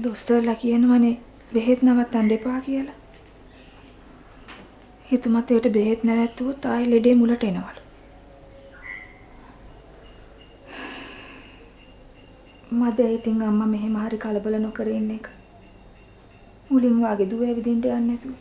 දොස්තරලා කියනවනේ බෙහෙත් නවත්තන්න එපා කියලා. හිතුමත් ඒකට බෙහෙත් නැවැත්තුවොත් ආයෙ ලෙඩේ මුලට එනවලු. මදේ ඉතින් අම්මා මෙහෙම හරි කලබල නොකර ඉන්න එක. මුලින් වාගේ දුව ඇවිදින්න යන්නේ නැතුව.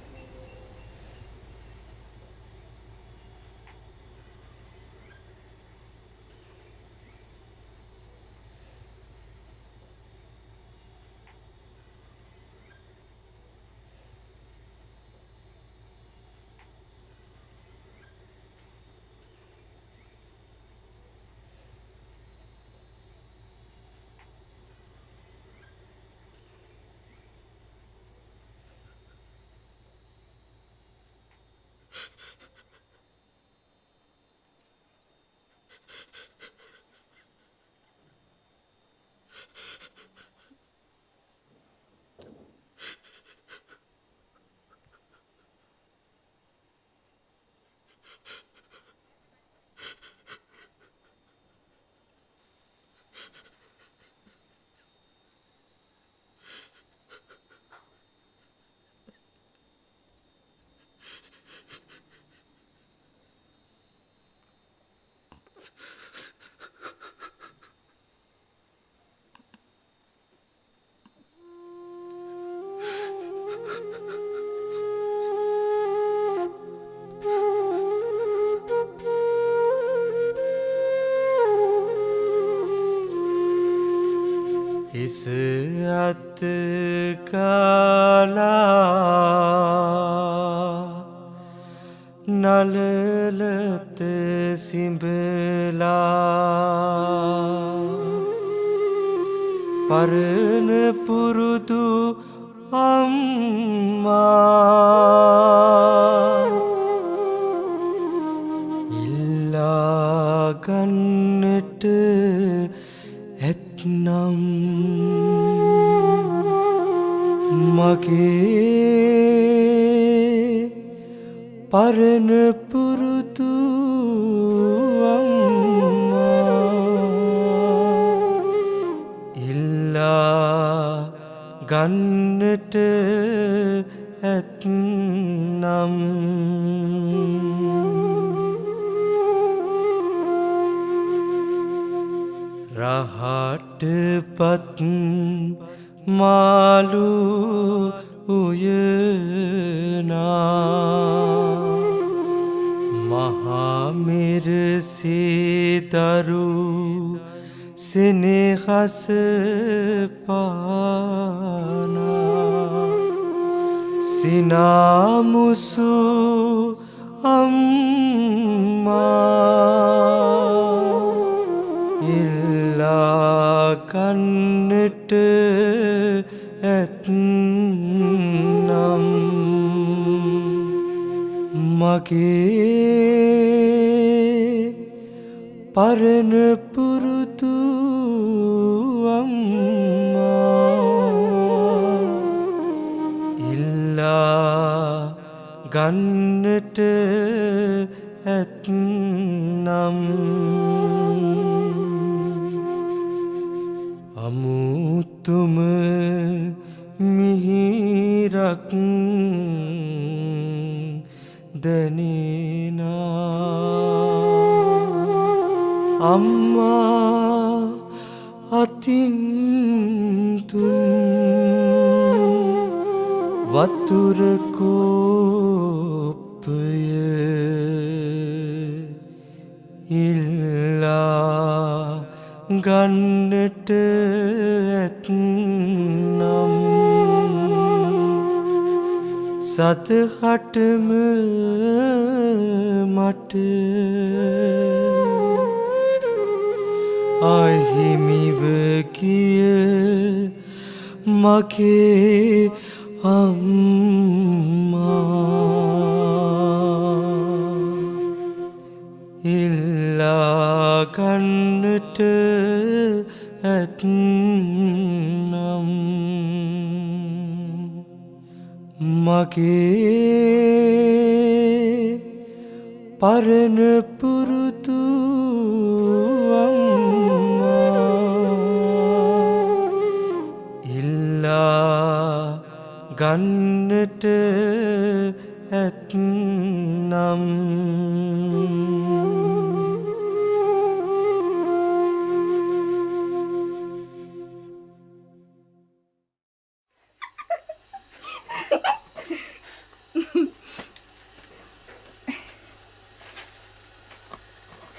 इस अत काला नललत सिंबला परन पुरुदु अम्मा इल्ला गन्नट එත්නම් මගේ පරණ පුරුදු අම්මා ඉල්ලා ගන්නට ඇත්නම් රහටපත් මාලු උයනා මහමිරසිදරු සෙනෙහස පානා සිනාමුසු අම්මා කන්නට ඇත්නම් මගේ පරණ පුරුදු අම්මා ඉල්ලා ගන්නට ඇත්නම් අමුතුම මිහිරක් දැනෙනා අම්මා අතින් තුන් වතුර කෝප්පය ඉල්ලා ගන්නට ඇත්නම් සතහටම මට අහිමිව කිය මගේ අම්මා ඉල්ලා ගන්නට ඇත්නම් මගේ පරණ පුරුදු අම්මා ඉල්ලා ගන්නට ඇත්නම්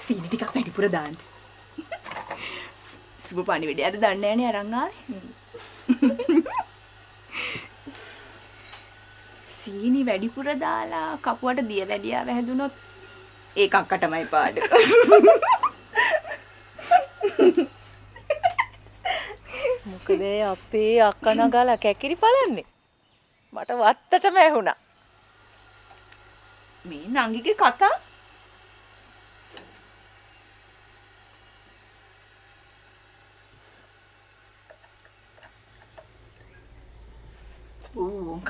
සීනි ටිකක් වැඩිපුර දාන්න. සුබ පණිවිඩයද දන්නේ නැහනේ අරන් ආවේ. සීනි වැඩිපුර දාලා කපුවට දිය වැඩියා වැහැදුනොත් ඒක අක්කටමයි පාඩු. මොකද අපේ අක්කා නගාලා කැකිරි බලන්නේ. මට වත්තටම ඇහුණා. මේ නංගිගේ කතා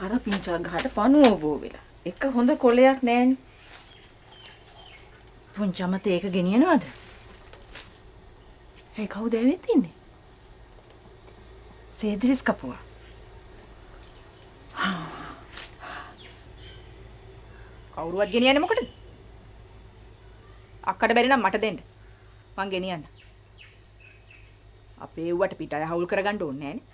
කර පිංචා ගහට පණුව බෝ වෙලා. එක හොඳ කොලයක් නැහැනේ. පුංචමත ඒක ගෙනියනවද? ඒ කවුද ඇවිත් ඉන්නේ? සේද්‍රිස් කපුවා. කවුරුවත් ගෙනියන්නේ මොකටද? අක්කට බැරි නම් මට දෙන්න. මං ගෙනියන්න. අපේ ඌවට පිටය හවුල් කරගන්න ඕනේ නෑනේ.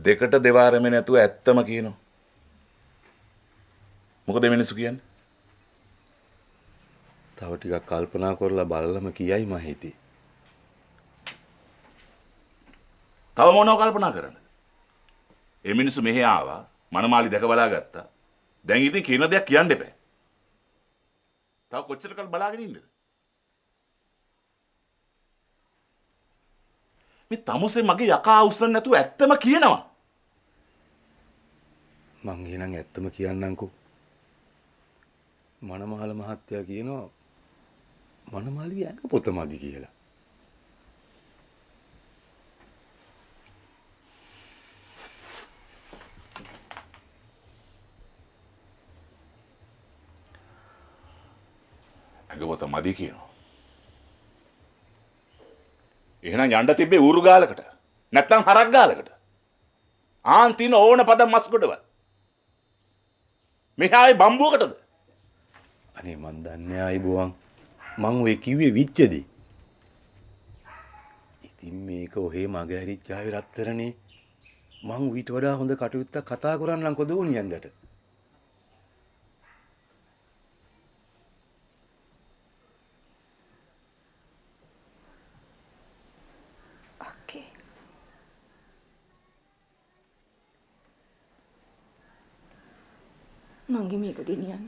දෙකට දෙවාරෙම නැතුව ඇත්තම කියනවා. මොකද මිනිස්සු කියන්නේ? තව ටිකක් කල්පනා කරලා බලලම කියයි මම හිතේ. තව මොනව කල්පනා කරන්නද? මේ මිනිස්සු මෙහෙ ආවා, මනමාලි දැක බලා ගත්තා. දැන් ඉතින් කියන දෙයක් කියන්න එපා. තව කොච්චර කල් බලාගෙන ඉන්නද? මේ තමුසේ මගේ යකා උස්සන්න නැතුව ඇත්තම කියනවා. මං එහෙනම් ඇත්තම කියන්නම්කෝ. මනමාල මහත්තයා කියනවා මනමාලිගේ ඇඟ පොතමදි කියලා. ඇඟ පොතමදි කියනවා. එහෙනම් යන්න තිබ්බේ ඌරු ගාලකට. නැත්නම් හරක් ගාලකට. ආන් තින ඕන පද මස් ගොඩවල්. මෙහායි බම්බුවකටද? අනේ මන් දන්නේ ආයි බොවන්. මං ඔය කිව්වේ විච්චදී. ඉතින් මේක ඔහේ මග ඇරිච්ච ආවේ රත්තරනේ. මං ඊට වඩා හොඳ කටයුත්තක් කතා කරන්නම් කොදෝනියන්දට. අක්කේ. නංගි මේක ගෙනියන්න.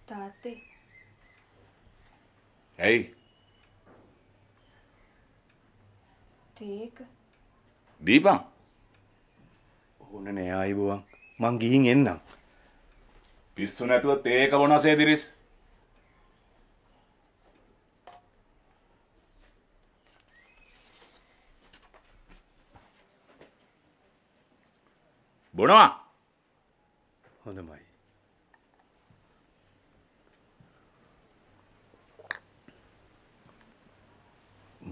තාත්තේ ඇයි? තේක දීපන්. ඕන නෑ ආයි බොවන්. මං ගිහින් එන්නම්. පිස්සු නැතුව තේක බොනසේ දිරිස්. බොනවා. හොඳමයි.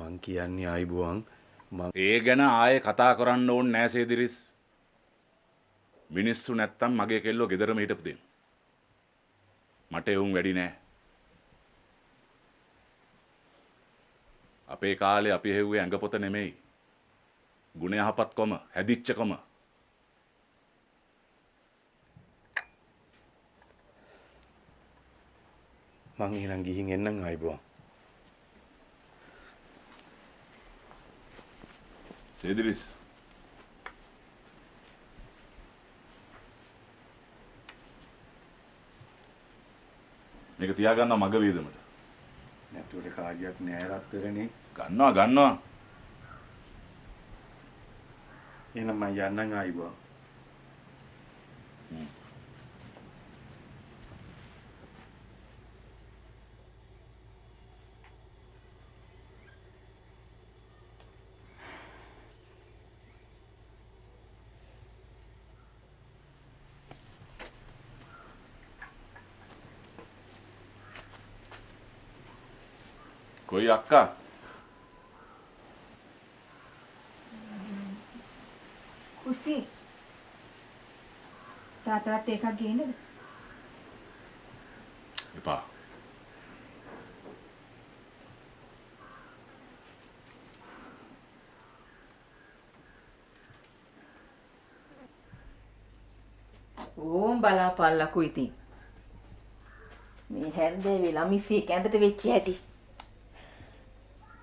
මං කියන්නේ ආයි බොවන්. ඒ ගැන ආයේ කතා කරන්න ඕනේ නෑ සේදිරිස්. මිනිස්සු නැත්තම් මගේ කෙල්ලෝ ගෙදරම හිටපු දෙන්න. මට එවුන් වැඩි නෑ. අපේ කාලේ අපි හෙව්වේ ඇඟපොත නෙමෙයි. ගුණ යහපත්කම, හැදිච්චකම. මං එහෙනම් ගිහින් එන්නම් ආයි බොවන්. සේදිරිස් මේක තියාගන්න මග වේදමට. නැතුවට කාර්යයක් නෑ රත්තරනේ. ගන්නවා. එහෙනම් මම යන්නම් ආයිබෝ. කොයි අක්කා? කුසි. තාතාත් එකක් ගේන්නද? එපා. ඕම් බලාපල්ලකෝ ඉතින්. මේ හැන්දේ වෙලා මිස්සේ කැඳට වෙච්ච හැටි.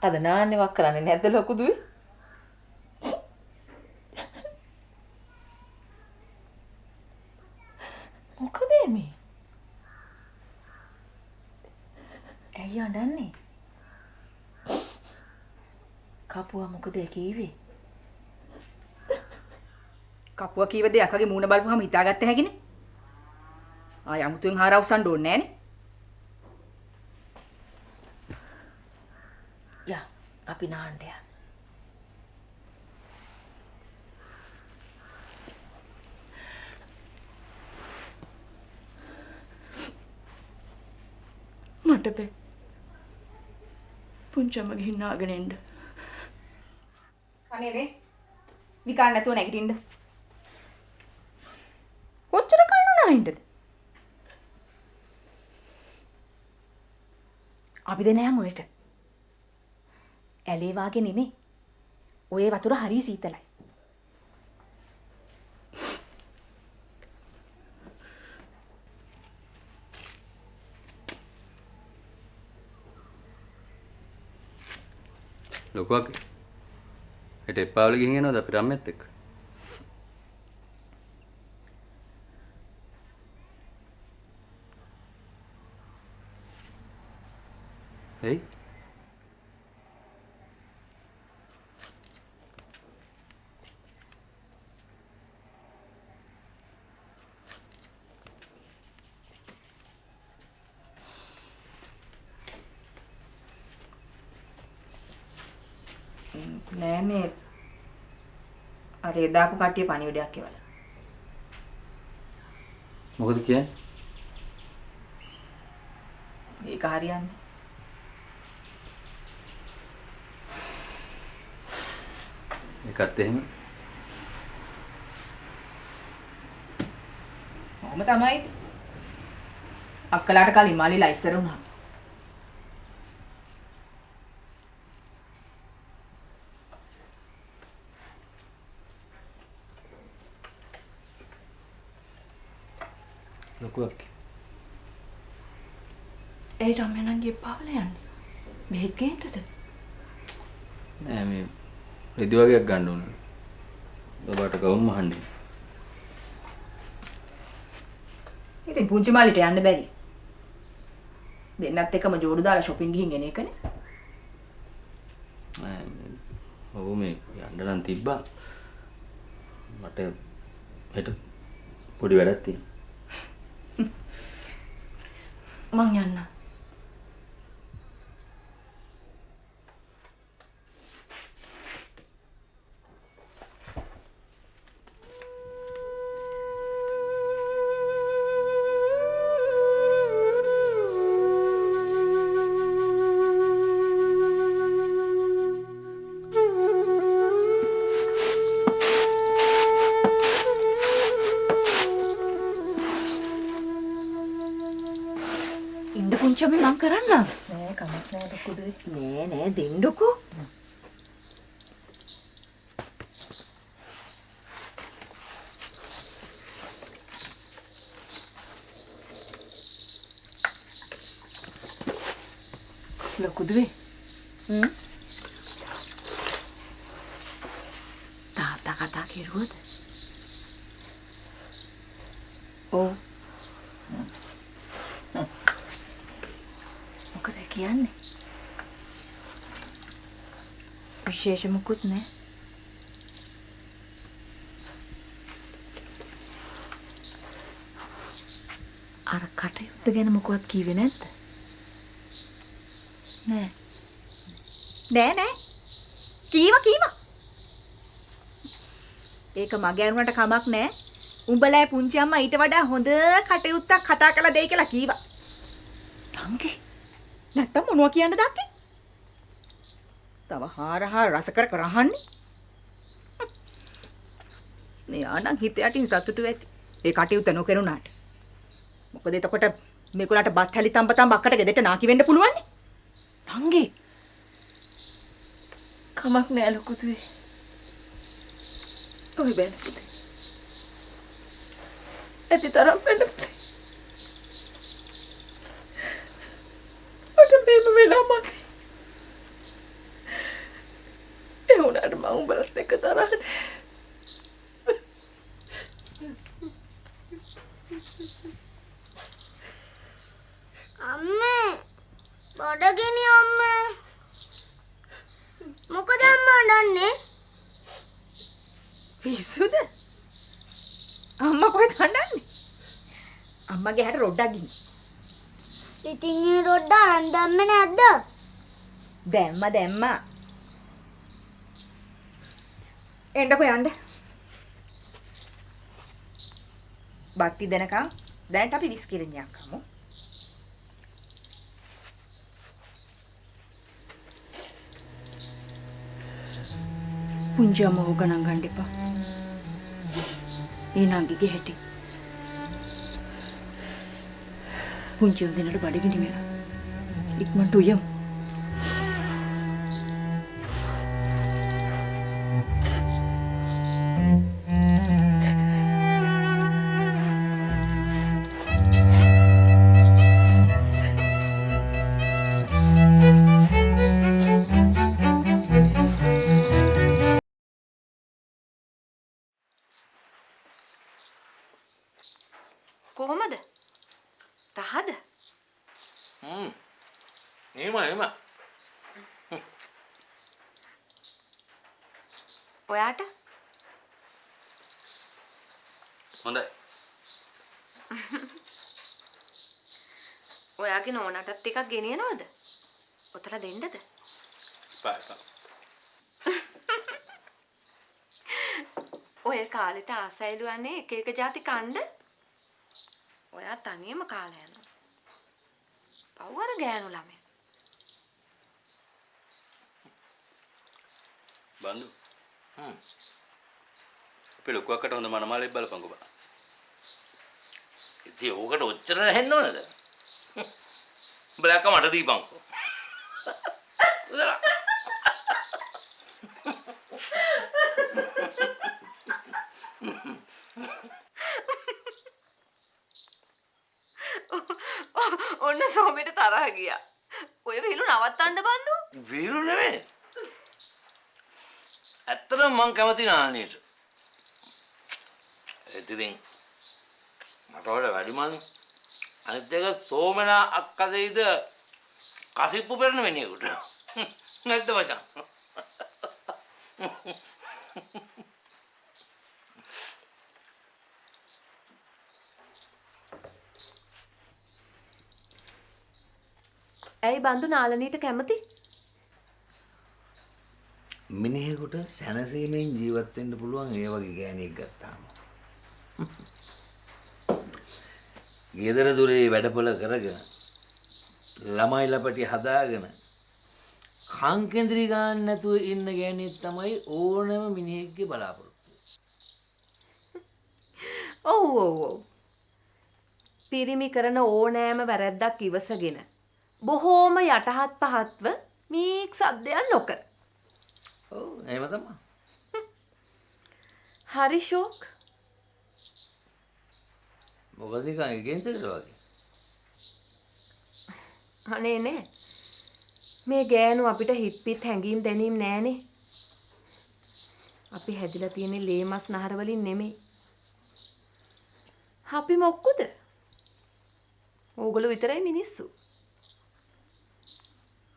අද නාන්නේවක් කරන්නේ නැද්ද ලොකු දුවේ? මොකද මේ? ඇයි අඬන්නේ? කපුවා මොකද කීවේ? කපුවා කීව දෙයක් අගේ මූණ බලපුවම හිතාගත්ත හැකිනේ. ආය අමුතුවෙන් හාර අවසන් ඕනේ නෑනේ. යා අපි නාන්න යන්න. මට බෑ. පුංචම්ම ගිහින් නාගෙන එන්න. අනේ නේ. විකාර නැතුව නැගිටින්න. කොච්චර කන්න නැහින්ද? අපි දෙන යමු එට. ඇලේ වාගේ නෙමෙයි. ඔය වතුර හරිය සීතලයි. ලොකුවක් හෙට එප්පාවල ගිහින් එනවද අපි රම්යත් එක්ක? එයි නෑ මේ අර එදාපු කට්ටිය පණිවිඩයක් කියලා. මොකද කියන්නේ? ඒක හරියන්නේ. ඒකත් එහෙම. කොහොම තමයි. අක්කලාට කලින් මාලිලා ඉස්සර වුණා. ලොකුවක්. ඒ රම්යනන්ගේ පාවල යන්නේ. මෙහෙත් ගේන්නද? නෑ මේ රෙදි වගේක් ගන්න ඕන. ඔබට ගවුම් මහන්නේ. ඉතින් පුංචි මාලිට යන්න බැරි. දෙන්නත් එක්කම ජෝඩු දාලා shopping ගිහින් එන එකනේ. ඔව් මේ යන්න නම් තිබ්බා. මට හෙට පොඩි වැඩක් තියෙනවා. මං යන්න. ඉන්න පුංචි මම කරන්න. නෑ කමක් නෑ ලොකු දුවේ. නෑ දෙන්නකෝ. ලොකු දුවේ. තාත්තා කතා කෙරුවද? ඔව්. කියන්නේ? විශේෂ මුකුත් නෑ. අර කටයුත්ත ගැන මොකවත් කිව්වේ නැද්ද? නෑ. නෑ. කීවා. ඒක මගේ අරුණට කමක් නෑ. උඹලා පුංචි අම්මා ඊට වඩා හොඳ කටයුත්තක් කතා කළා දෙයි කියලා කීවා. නංගි. නැත්තම් මොනවා කියන්නද අක්කේ? තව හාරහා රස කර කර අහන්නේ. මෙයානම් හිත යටින් සතුටු වෙති. ඒ කටයුත්ත නොකරුණාට. මොකද එතකොට මේගොල්ලන්ට බත් හැලි තඹ අක්කට ගෙදෙට නාකි වෙන්න පුළුවන් නේ. නංගි. කමක් නෑ ලොකුතුයි. ඔය බෑන පුතේ. ඇති තරම් වෙන්න පුතේ. මට මේම වෙලා මගේ. ඒ උනාට මම උඹලත් එක්ක තරහනේ. අම්මේ බඩගිනි අම්මේ මොකද අම්මා අඬන්නේ? පිස්සුද? අම්මා කොහෙද හඬන්නේ? අම්මගේ හැට රොඩක් ගිහින්. ඉතින් මේ රොඩ අරන් දැම්මේ නැද්ද? දැම්මා. එන්නකො යන්න. බක්ටි දෙනකම් දැනට අපි විස්කිරණයක් කමු. පුංචි අම්මව ගණන් ගන්න එපා. ඒ නංගිගේ හැටි. පුංචි උදිනට බඩගිනි වෙනවා. ඉක්මනට උයමු. කොහොමද? රහද? එහෙම. ඔයාට? හොඳයි. ඔයාගේ නෝනාටත් ටිකක් ගෙනියනවද? ඔතලා දෙන්නද? එපා. ඔය කාලෙට ආසයිලුවන්නේ එක જાති කණ්ඩ. ඔයා තනියම කාලා යනවා. පවර ගෑනු ළමයි. බන්දු. අපේ ලොකු අක්කට හොඳ මනමාලෙක් බලපංකෝ බා. ඉතින් ඕකට ඔච්චර නැහෙන්න ඕනද? බලක මට දීපංකෝ. ඔන්න සෝමෙට තරහ ගියා. ඔය විහිළු නවත්තන්න බන්දු. විහිළු නෙමෙයි. ඇත්තටම මං කැමති නාන්නේට. ඉතින් මට වඩා වැඩිමනේ. අනිත් එක සෝමනා අක්කා දෙයිද කසිප්පු පෙරන වෙන්නේකට. නැද්ද මචං? ඇයි බන්දු නාලනීට කැමති? මිනිහෙකුට සැනසීමෙන් ජීවත් වෙන්න පුළුවන් ඒ වගේ ගෑණියෙක් ගත්තාම. ගෙදර දොරේ වැඩපොළ කරගෙන ළමයි ලපටි හදාගෙන කන් කෙන්ද්‍රි ගන්න නැතුව ඉන්න ගෑණියෙක් තමයි ඕනම මිනිහෙක්ගේ බලාපොරොත්තුව. ඔව්. පිරිමි කරන ඕනෑම වැරැද්දක් ඉවසගෙන බොහෝම යටහත් පහත්ව මීක් සද්දයක් නොකර. ඔව් එහෙම තමයි. හරි ෂෝක්. මොකද නිකන් ගෙන්සෙද වගේ. අනේ නේ. මේ ගෑනු අපිට හිට්පිට හැංගීම් දැනීම් නෑනේ. අපි හැදිලා තියෙන්නේ ලේ මස් නහර වලින් නෙමෙයි. අපි මොක්කුද? ඕගොල්ලෝ විතරයි මිනිස්සු.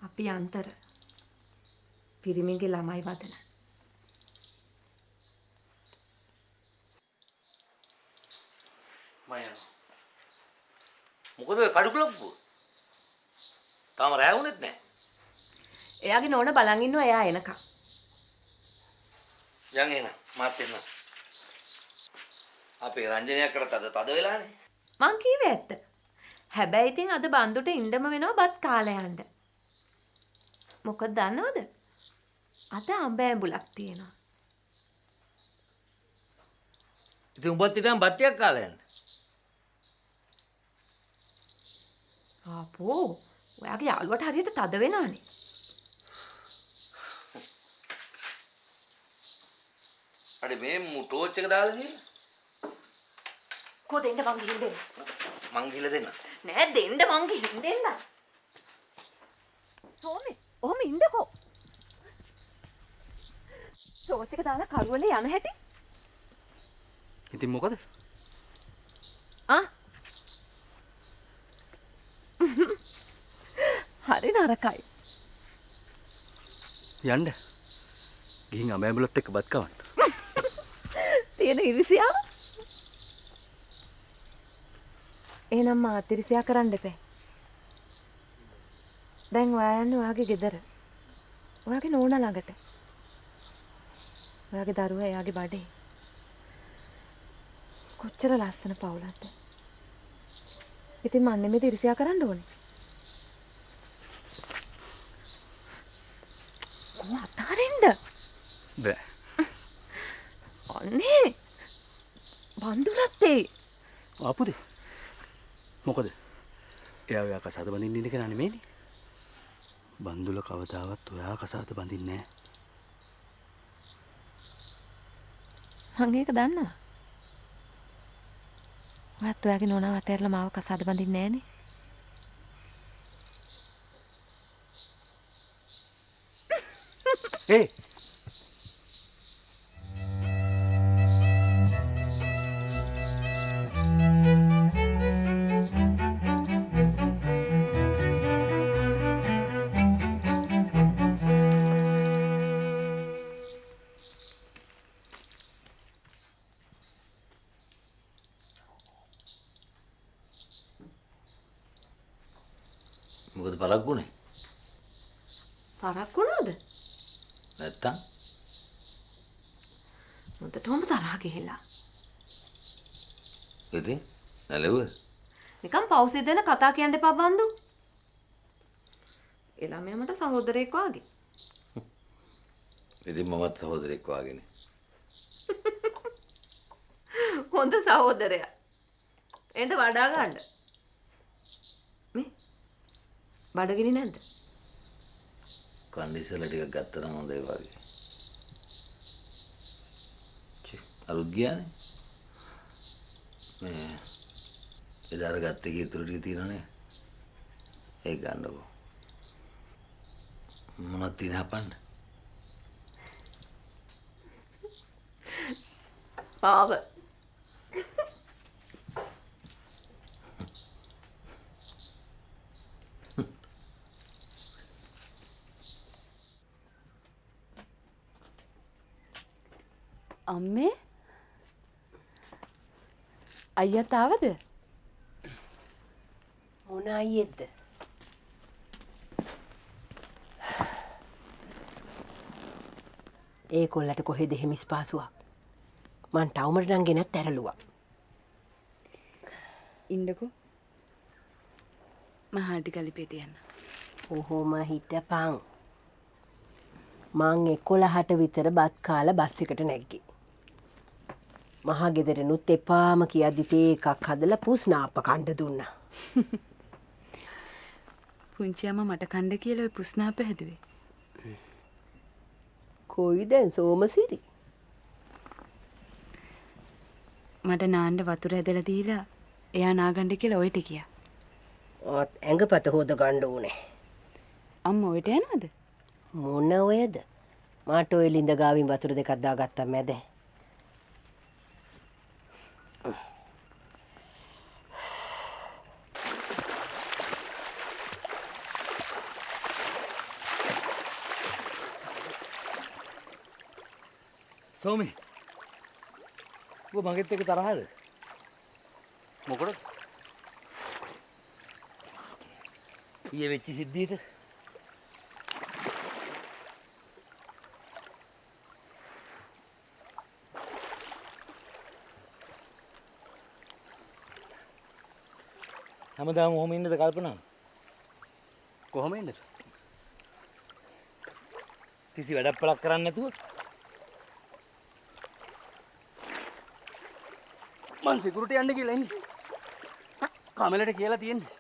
අපි අන්තර පිරිමිගේ ළමයි වදන. මොකද ඔය කඩුකුලප්පුව? තාම රැ වුණෙත් නැහැ. එයාගේ නෝන බලන් ඉන්නවා එයා එනකම්. යන් එන මාත් එන්න. අපේ රංජනයක් කරත් අද තද වෙලානේ. මං කීවේ ඇත්ත. හැබැයි ඉතින් අද බන්දුට ඉන්නම වෙනවා බත් කාලේ යන්න. මොකද දන්නවද? අද අඹ ඇඹුලක් තියෙනවා. ඉතින් උඹත් ඊටම බට්ටියක් කාලා යන්න. ආපෝ ඔයාගේ යාළුවට හරියට තද වෙනානේ. අඩේ මේ ටෝච් එක දාලා ගිහලා. කො දෙන්න මං ගිහින් දෙන්න. මං ගිහලා දෙන්න. නෑ දෙන්න මං ගිහින් දෙන්න. සෝමි ඔහම ඉන්නකෝ. ටෝච් එක දාලා කරුවලේ යන හැටි. ඉතින් මොකද? හරි නරකයි. යන්න. ගිහින් අමෑඹුලත් එක්ක බත් කවන්න. තියෙන ඉරිසියාව. එහෙනම් මාත් ඉරිසියා කරන්න එපා. දැන් ඔයා යන්නේ ඔයාගේ ගෙදර. ඔයාගේ නෝනා ළඟට. ඔයාගේ දරුවා එයාගේ බඩේ. කොච්චර ලස්සන පවුලක්ද. ඉතින් මන් නෙමෙයි ඉරිසියා කරන්න ඕනේ. අතාරින්න බෑ. අනේ බන්දුලත් ඒ ආපුද? මොකද? එයා ඔයා කසාද බඳින්න ඉන්න කෙනා නෙමෙයිනේ. බන්දුල කවදාවත් ඔයා කසාද බඳින්නේ නැහැ. මං ඒක දන්නවා. ඔයත් ඔයාගේ නෝනාව අතහැරලා මාව කසාද බඳින්නේ නැහනේ. ඒ මොකද පරක්කුනේ? පරක් වුණාද? නැත්තම් මුදටම තරහ ගිහිලා. ඉතින් නැලෙව. නිකන් පෞසිය දෙන කතා කියන්න එපා බන්දු. ඒ ළමයා මට සහෝදරයෙක් වාගේ. ඉතින් මමත් සහෝදරෙක් වාගේනේ. හොඳ සහෝදරයා. එන්න වඩා ගන්න. මේ බඩගිනි නැද්ද? කන්ඩිසල ටිකක් ගත්තා නම් හොඳයි වගේ. අලුත් ගියානේ. මේ එදාර ගත්ත එකේ ඉතුරු ටික තියෙනනේ. ඒක ගන්නකො. මොනවද තියෙන හපන්න? පාව. අම්මේ අයියාත් ආවද? මොන අයියෙක්ද? ඒකොල්ලට කොහෙද හිමිස් පාසුවක්? මං ටවුමට නම් ගෙනත් ඇරලුවා. ඉන්නකෝ. මහාටි කලිපේට යන්න. ඔහොම හිටපන්. මං 11ට විතර බත් කාලා බස් එකට නැග්ගේ. මහා ගෙදරනුත් එපාම කියද්දි තේ එකක් හදලා පුස්නාප්ප කණ්ඩ දුන්නා. පුංචි අම්මා මට කණ්ඩ කියලා ඔය පුස්නාප්ප හැදුවේ. කොයි දැන් සෝමසිරි? මට නාන්න වතුර ඇදලා දීලා එයා නාගන්න කියලා ඔයට කියා. ඔත් ඇඟපත හොද ගන්න ඕනේ. අම්මා ඔයට යනවද? මොන ඔයද? මාට ඔය ලිඳ ගාවින් වතුර දෙකක් දාගත්තා මැද. සෝමි ඔබ මගෙත් එක්ක තරහද? මොකටද? ඊයේ වෙච්ච සිද්ධියට හැමදාම ඔහොම ඉන්නද කල්පනා? කොහොම ඉන්නද? කිසි වැඩක් පළක් කරන්නේ නැතුව මං සිකියුරිටි යන්න කියලා ඉන්නේ. කමලට කියලා තියෙන්නේ.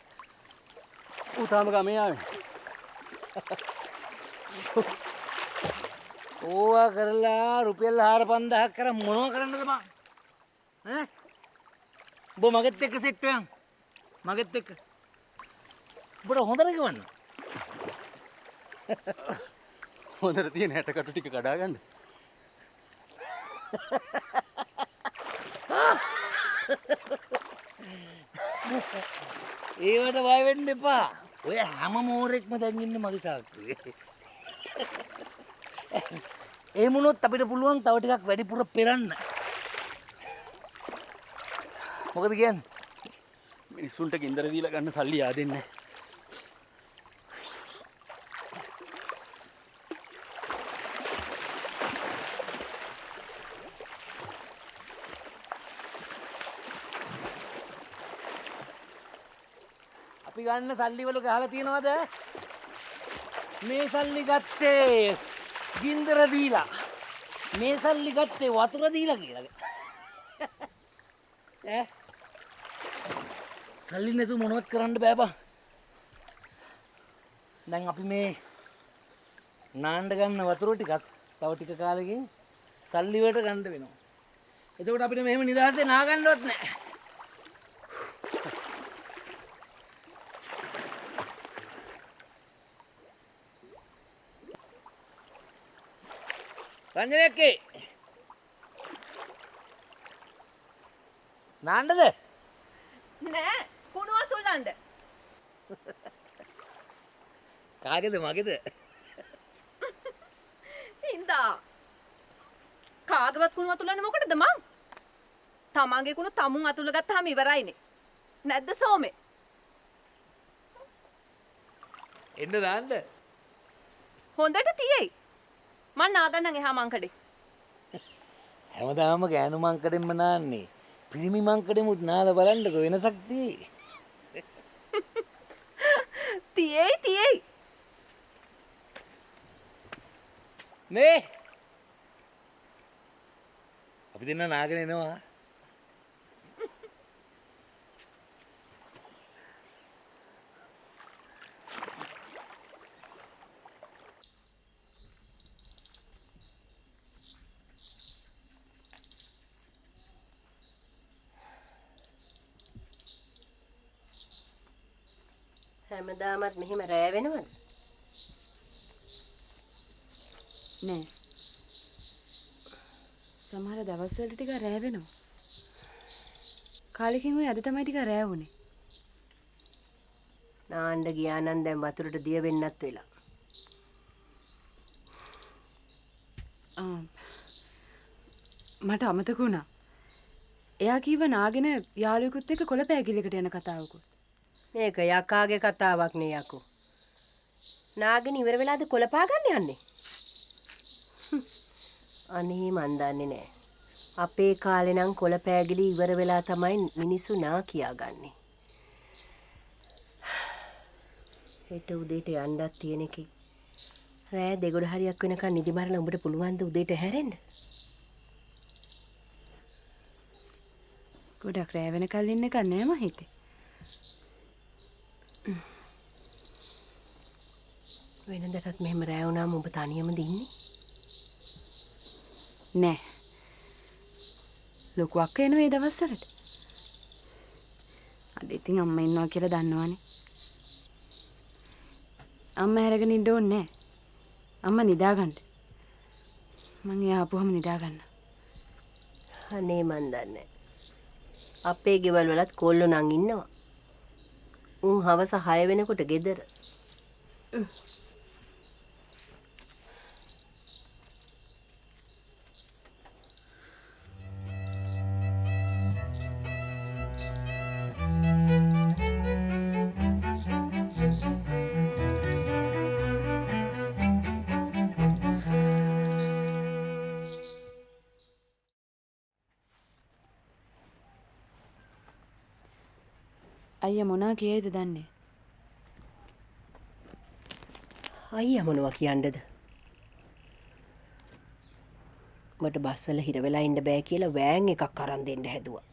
ඌ තාම ගමේ ආවේ. ඕවා කරලා රුපියල් 4-5000ක් කර මොනව කරන්නද බං? ඈ? ඔබ මගෙත් එක්ක සෙට් වෙනවා. මගෙත් එක්ක. ඔබට හොඳට ගවන්න. හොඳට තියෙන හැටකටු ටික කඩා ගන්න. ඒවට වය වෙන්න එපා. ඔය හැම මෝරෙක්ම දැන් ඉන්නේ මගේ සාක්කුවේ. ඒ මොනොත් අපිට පුළුවන් තව ටිකක් වැඩිපුර පෙරන්න. මොකද කියන්නේ? මිනිස්සුන්ට ගින්දර දීලා ගන්න සල්ලි ආදෙන්නේ නැහැ. අපි ගන්න සල්ලි වල ගහලා තියනවද? මේ සල්ලි ගත්තේ ගින්දර දීලා. මේ සල්ලි ගත්තේ වතුර දීලා කියලා. ඈ සල්ලි නැතුව මොනවත් කරන්න බෑ බං. දැන් අපි මේ නාන්න ගන්න වතුර ටිකත් තව ටික කාලෙකින් සල්ලි වලට ගන්න වෙනවා. එතකොට අපිට මෙහෙම නිදහසේ නා ගන්නවත් නැහැ. රංජනයක්කේ නාන්නද? නෑ කුණුව තුල්ලන්න. කාගේද මගේද? ඉන්දා කාගවත් කුණුව තුල්ලන්නේ මොකටද මං? තමන්ගේ කුණු තමුන් අතුල්ල ගත්තාම ඉවරයිනේ. නැද්ද සෝමේ? එන්න දාන්න. හොඳට තියෙයි. මං නාගන්නම් එහා මංකඩේ. හැමදාම ගෑනු මංකඩෙන්ම නාන්නේ. පිරිමි මංකඩෙමුත් නාලා බලන්නකෝ වෙනසක් තියෙයි. තියෙයි. නේ අපි දෙන්න නාගෙන එනවා. හැමදාමත් මෙහෙම රෑ වෙනවද? නෑ. සමහර දවස්වල ටික රෑ වෙනවා. කාලෙකින් ඔය අද තමයි ටික රෑ වුනේ. නාන්න ගියා නම් දැන් වතුරට දිය වෙන්නත් වෙලා. මට අමතක වුණා. එයා කීව නාගෙන යාළුවෙකුත් එක්ක කොළ පෑගිල්ලකට යන කතාවකුත්. මේක යකාගේ කතාවක් නේ යකෝ. නාගෙන ඉවර වෙලාද කොළ පාගන්න යන්නේ? අනේ මන් දන්නේ නෑ. අපේ කාලේ නම් කොළ පෑගිලි ඉවර වෙලා තමයි මිනිස්සු නා කියාගන්නේ. හෙට උදේට යන්නත් තියෙන එකේ. රෑ දෙගොඩ හරියක් වෙනකන් නිදි මරලා උඹට පුළුවන් ද උදේට හැරෙන්න? ගොඩක් රෑ වෙනකල් ඉන්න එක නෑ මං හිතේ. වෙනදටත් මෙහෙම රෑ වුණාම ඔබ තනියමද ඉන්නේ? නෑ. ලොකු අක්කා එනවා මේ දවස්වලට. අද ඉතින් අම්මා ඉන්නවා කියලා දන්නවනේ. අම්මා හැරගෙන ඉන්න ඕනේ නෑ. අම්මා නිදාගන්න. මං එයා ආපුවම නිදාගන්න. අනේ මන් දන්නේ. අපේ ගෙවල් වලත් කොල්ලෝ නම් ඉන්නවා. උන් හවස 6 වෙනකොට ගෙදර. අයියා මොනා කියයිද දන්නේ. අයියා මොනවා කියන්නද? මට බස්වල හිර වෙලා ඉන්න බෑ කියලා වෑන් එකක් අරන් දෙන්න හැදුවා.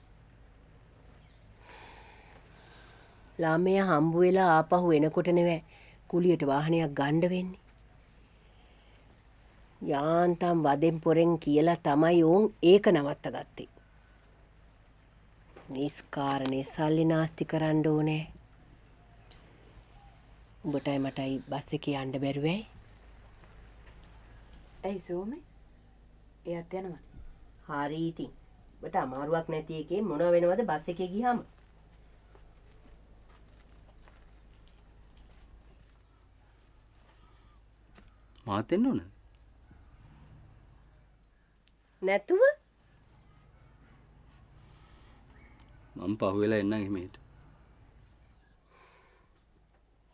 ළමයා හම්බ වෙලා ආපහු එනකොට නෙවෙයි කුලියට වාහනයක් ගන්න වෙන්නේ. යාන්තම් වදෙන් පොරෙන් කියලා තමයි ඕන් ඒක නවත්ත ගත්තේ. නිස්කාරණේ සල්ලි නාස්ති කරන්න ඕනේ. උඹටයි මටයි බස් එකේ යන්න බැරුව ඇයි? ඇයි සෝමේ? එයාත් යනවා. හරි ඉතින්. ඔබට අමාරුවක් නැති එකේ මොනව වෙනවද බස් එකේ ගියාම? මාත් එන්න ඕනද? නැතුව මම පහුවෙලා එන්නම් හිමීට.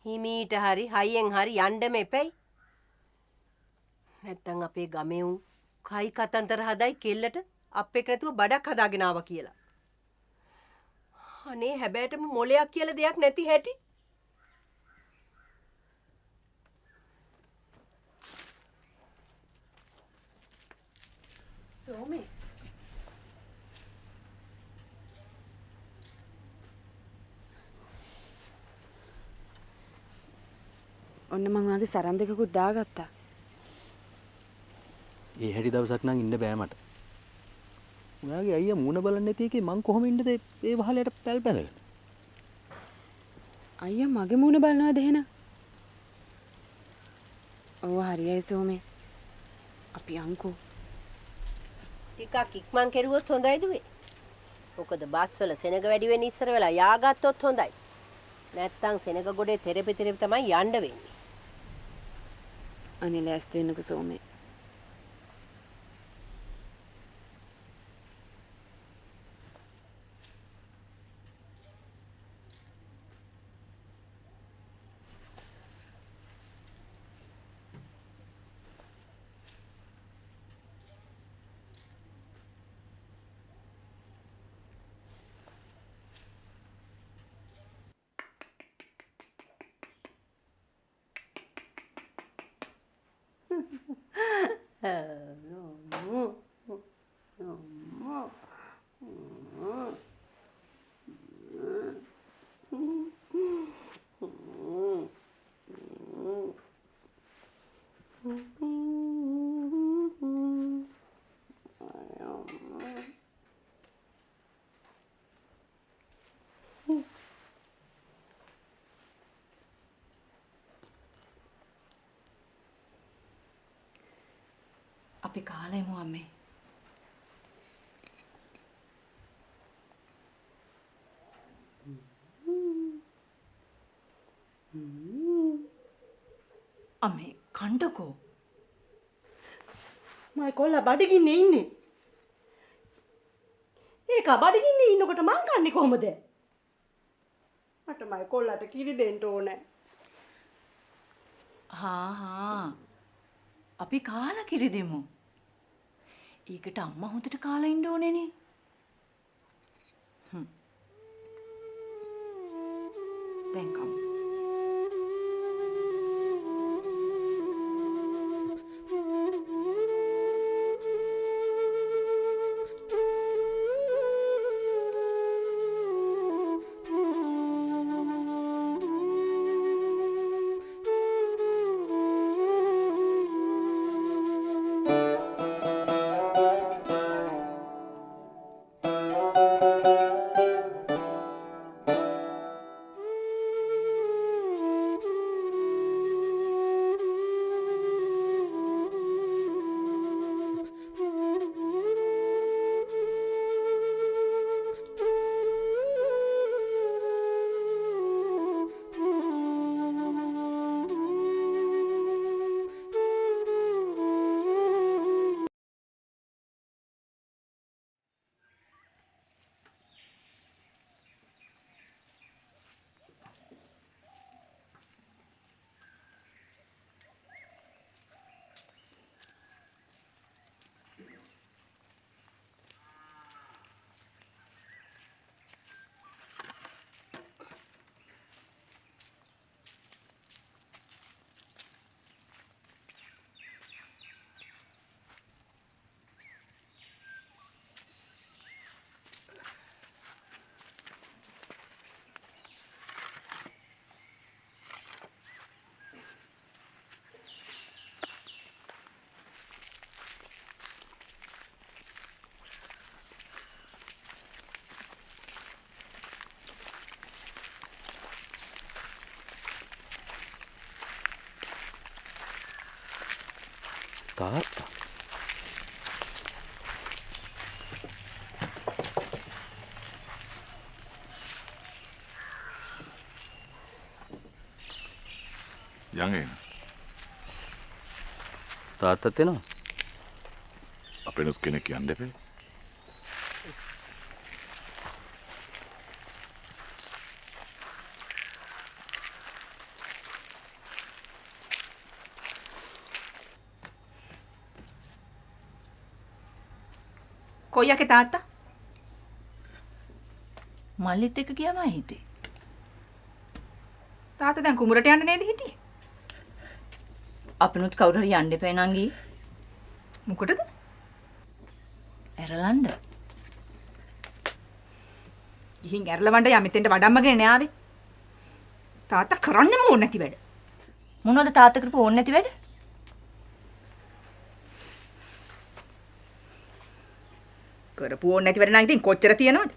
හිමීට හරි හයියෙන් හරි යන්නම එපැයි. නැත්තම් අපේ ගමේ උන් කයි කතන්තර හදයි කෙල්ලට අප්පෙක් නැතුව බඩක් හදාගෙන ආවා කියලා. අනේ හැබැයිටම මොලයක් කියලා දෙයක් නැති හැටි. සෝමේ ඔන්න මං වාගේ සරන් දෙකකුත් දාගත්තා. ඒ හැටි දවසක් නම් ඉන්න බෑ මට. ඔයාගේ අයියා මූණ බලන්නේ නැති එකේ මං කොහොම ඉන්නද ඒ වහලයට පැල් බැඳගෙන? අයියා මගේ මූණ බලනවද එහෙනම්? ඔව් හරියයි සෝමේ. අපි අංකෝ ටිකක් ඉක්මන් කෙරුවොත් හොඳයි දුවේ. මොකද බස් වල සෙනග වැඩි වෙන්න ඉස්සර වෙලා යාගත්තොත් හොඳයි. නැත්තම් සෙනග ගොඩේ තෙරපි තමයි යන්න වෙන්නේ. අනේ ලෑස්ති වෙන්නකෝ සෝමේ. අපි කාලෙමු අම්මේ. අම්මේ කණ්ඩකෝ. මයි කොල්ලා බඩගින්නේ ඉන්නේ. ඒක බඩගින්නේ ඉන්නකොට මං කන්නේ කොහමද? මට මයි කොල්ලාට කිරි දෙන්න ඕනේ. හා අපි කාලා කිරි දෙමු. ඒකට අම්මා හොඳට කාලා ඉන්න ඕනේනේ. දැන් කමු. තාත්තා යං තාත්තත් එනවා අපෙනුත් කෙනෙක් යන්න දෙපේ කොයියගේ තාත්තා මල්ලිත් එක්ක ගියාම හිතේ. තාත්තා දැන් කුඹරට යන්න නේද හිටියේ? අපිනුත් කවුරු හරි යන්න එපා නංගි. මොකටද? ඇරලන්න. ගිහින් ඇරලවන්න යා මෙතෙන්ට වඩම්මගෙන නේ ආවේ. තාත්තා කරන්නේම ඕනේ නැති වැඩ. මොනවද තාත්තා කරපු ඕනේ නැති වැඩ? කරපු ඕනේ නැති වැඩ නම් ඉතින් කොච්චර තියනවද?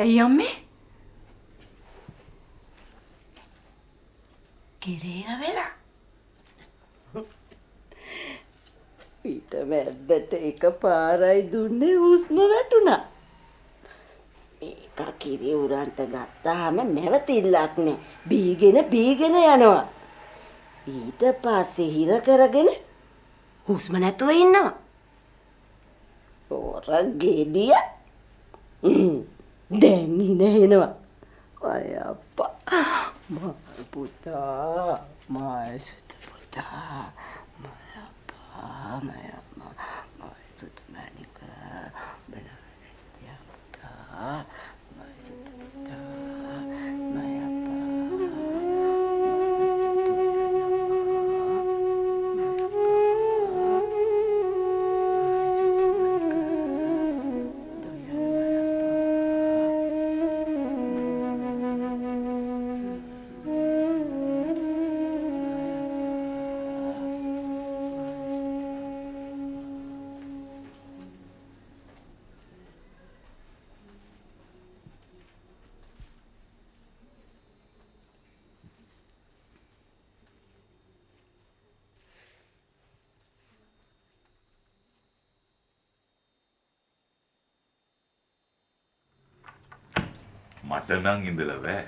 ඇයි අම්මේ? කිරේන වෙලා. පිට වැද්දට එක පාරයි දුන්නේ හුස්ම වැටුණා. මේක කිරි උරන්ට ගත්තාම නැවතිල්ලක් නෑ. බීගෙන යනවා. ඊට පස්සේ හිර කරගෙන හුස්ම නැතුව ඉන්නවා. ඕර ගෙඩිය දැන් ඉනේනවා. අය අප්පා මල් පුතා මල් සුත පුතා මල් අප්පා මය අම්මා මල් සුත මණික බනවිය පුතා මල් සුත පුතා මය මට නම් ඉඳලා බෑ.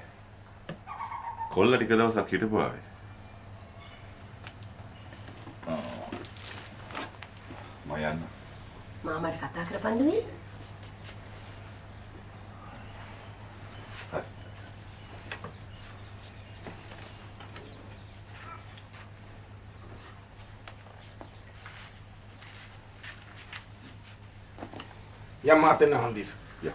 කොල්ල ටික දවසක් හිටපුවාවේ. මම යන්න. මාමට කතා කරපන්දුවේ. Ya maten na handir. Ja.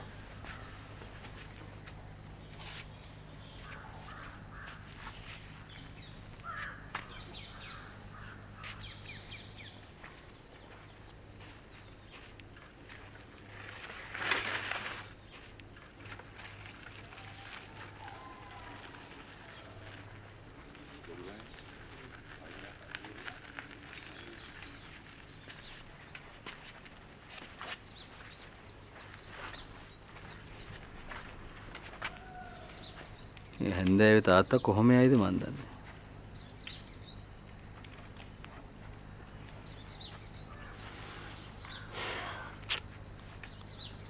හැන්දෑවේ තාත්තා කොහොම යයිද මන් දන්නේ.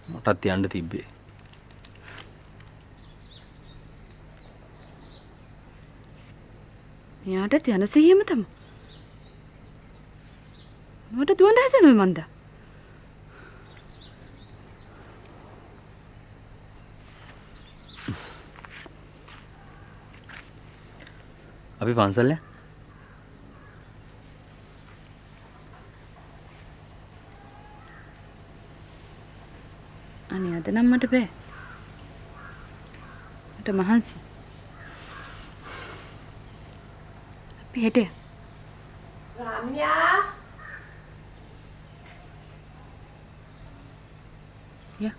මටත් යන්න තිබ්බේ. මෙයාටත් යන සිහියම තමයි. මට දුවන්න හදනවද මන්ද? අපි පන්සල් යන්න. අනේ අද නම් මට බෑ. මට මහන්සි. අපි හෙට ගාමිණියා යා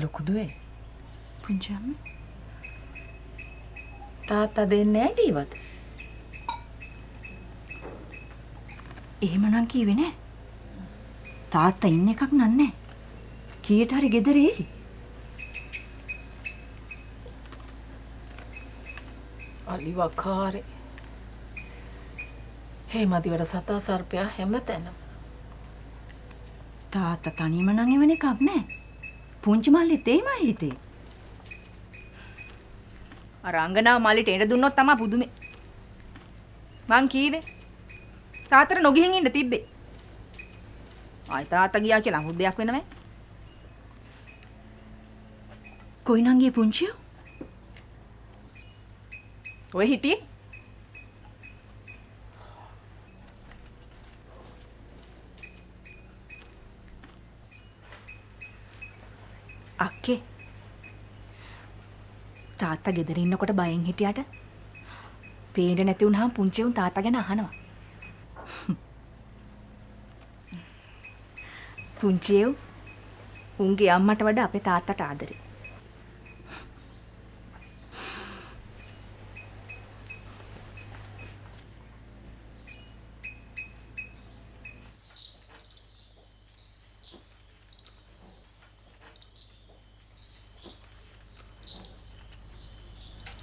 ලොකු දුවේ පුංචි අම්මේ තාත්තා දෙන්නේ නැහැ ඩීවත්. එහෙමනම් කීවේ නෑ. තාත්තා ඉන්න එකක් නන්නේ. කීයට හරි ගෙදරේ. අලි වකාරේ. හේ මදිවට සතා සර්පයා හැමතැනම. තාත්තා තනියම නම් එවන එකක් නෑ. පුංචි මල්ලිත් එයිමයි හිතේ. අර අංගනාව මල්ලිට එන්න දුන්නොත් තමයි පුදුමේ. මං කීවේ තාත්තට නොගිහින් ඉන්න තිබ්බේ. ආයි තාත්තා ගියා කියලා අමුත් දෙයක් වෙනවද? කොයි නංගී පුංචියෝ? ඔය හිටියේ? අක්කේ තාත්තා ගෙදර ඉන්නකොට බයෙන් හිටියට පේන්න නැති වුණාම පුංචි උන් තාත්තා ගැන අහනවා. පුංචියෝ උන්ගේ අම්මට වඩා අපේ තාත්තට ආදරේ.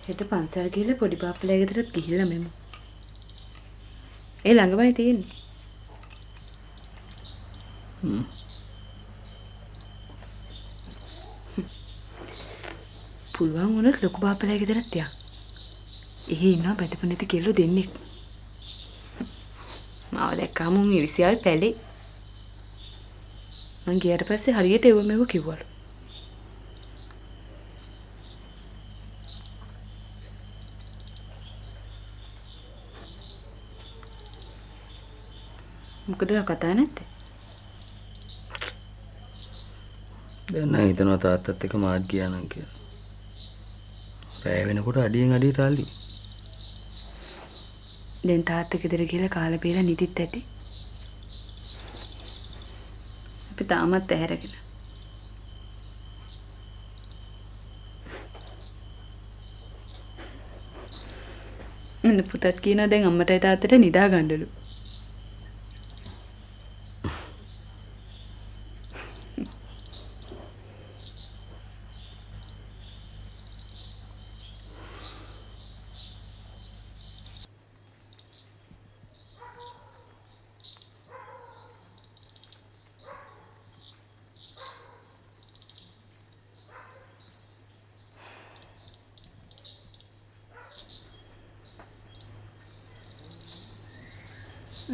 හෙට පන්සල් ගිහලා පොඩි බාප්පලා ගෙදරත් ගිහිල්ලා මෙමු. ඒ ළඟමයි තියෙන්නේ. පුළුවන් වුණොත් ලොකු බාප්පලා ගෙදරත් යන්න. එහි ඉන්නවා බැඳපු නැති කෙල්ලෝ දෙන්නෙක්. මාව දැක්කම උන් ඉරිසියාල් පැලේ. මං ගියාට පස්සේ හරියට එව මෙව කිව්වලු. මොකද කතා නැත්තේ? දැන් නම් හිතනවා තාත්තත් එක්ක මාත් ගියා නම් කියලා. රැය වෙනකොට අඩියෙන් අඩියට ආල්ලි. දැන් තාත්තා ගෙදර ගිහලා කාලා බීලා නිදිත් ඇති. අපි තාමත් ඇහැරගෙන. මම පුතත් කියනවා දැන් අම්මටයි තාත්තට නිදා ගන්නලු.